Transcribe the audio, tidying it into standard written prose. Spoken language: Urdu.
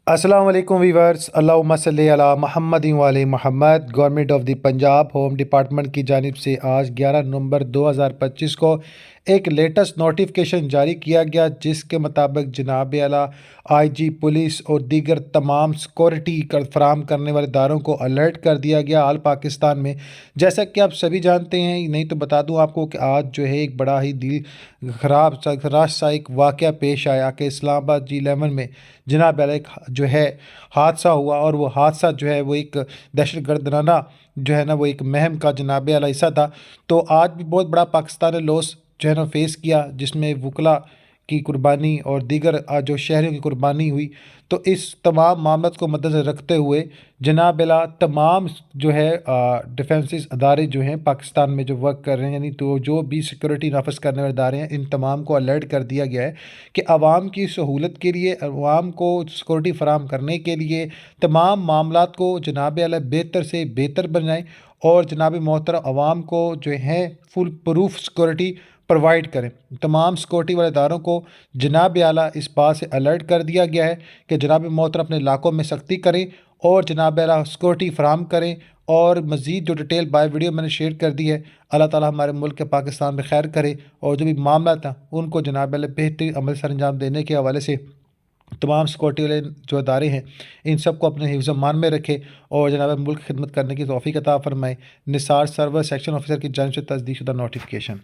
السلام علیکم ویورز، اللہم صلی علی محمد وعلی محمد۔ Government of the Punjab home department کی جانب سے آج 11 نومبر 2025 کو ایک لیٹسٹ نوٹیفکیشن جاری کیا گیا، جس کے مطابق جناب اعلیٰ آئی جی پولیس اور دیگر تمام سیکورٹی فراہم کرنے والے اداروں کو الرٹ کر دیا گیا آل پاکستان میں۔ جیسا کہ آپ سبھی جانتے ہیں، نہیں تو بتا دوں آپ کو کہ آج جو ہے ایک بڑا ہی دل خراب سا ایک واقعہ پیش آیا کہ اسلام آباد G11 میں جناب اعلیٰ ایک جو ہے حادثہ ہوا، اور وہ حادثہ جو ہے وہ ایک دہشت گردانہ جو ہے نا وہ ایک مہم کا جناب اعلیٰ حصہ تھا۔ تو آج بھی بہت بڑا پاکستان نے لوس جو ہے نا فیس کیا، جس میں وکلا کی قربانی اور دیگر جو شہریوں کی قربانی ہوئی۔ تو اس تمام معاملات کو مدنظر رکھتے ہوئے جناب اعلیٰ تمام جو ہے ڈیفنسز ادارے جو ہیں پاکستان میں جو ورک کر رہے ہیں، یعنی تو جو بھی سیکورٹی نافذ کرنے والے ادارے ہیں، ان تمام کو الرٹ کر دیا گیا ہے کہ عوام کی سہولت کے لیے، عوام کو سیکورٹی فراہم کرنے کے لیے تمام معاملات کو جناب اعلیٰ بہتر سے بہتر بنائیں، اور جناب محترم عوام کو جو ہے فل پروف سیکورٹی پرووائڈ کریں۔ تمام سیکورٹی والے اداروں کو جناب اعلیٰ اس بات سے الرٹ کر دیا گیا ہے کہ جناب محترم اپنے علاقوں میں سختی کریں اور جناب اعلیٰ سیکورٹی فراہم کریں۔ اور مزید جو ڈیٹیل بائی ویڈیو میں نے شیئر کر دی ہے، اللہ تعالیٰ ہمارے ملک کے پاکستان میں خیر کرے، اور جو بھی معاملات ہیں ان کو جناب اعلیٰ بہترین عمل سر انجام دینے کے حوالے سے تمام سیکورٹی والے جو ادارے ہیں ان سب کو اپنے حفظ و امان میں رکھے، اور جناب ملک خدمت کرنے کی توفیق عطا فرمائے۔ نثار سرور سیکشن آفیسر کی جانب سے تصدیق شدہ نوٹیفکیشن۔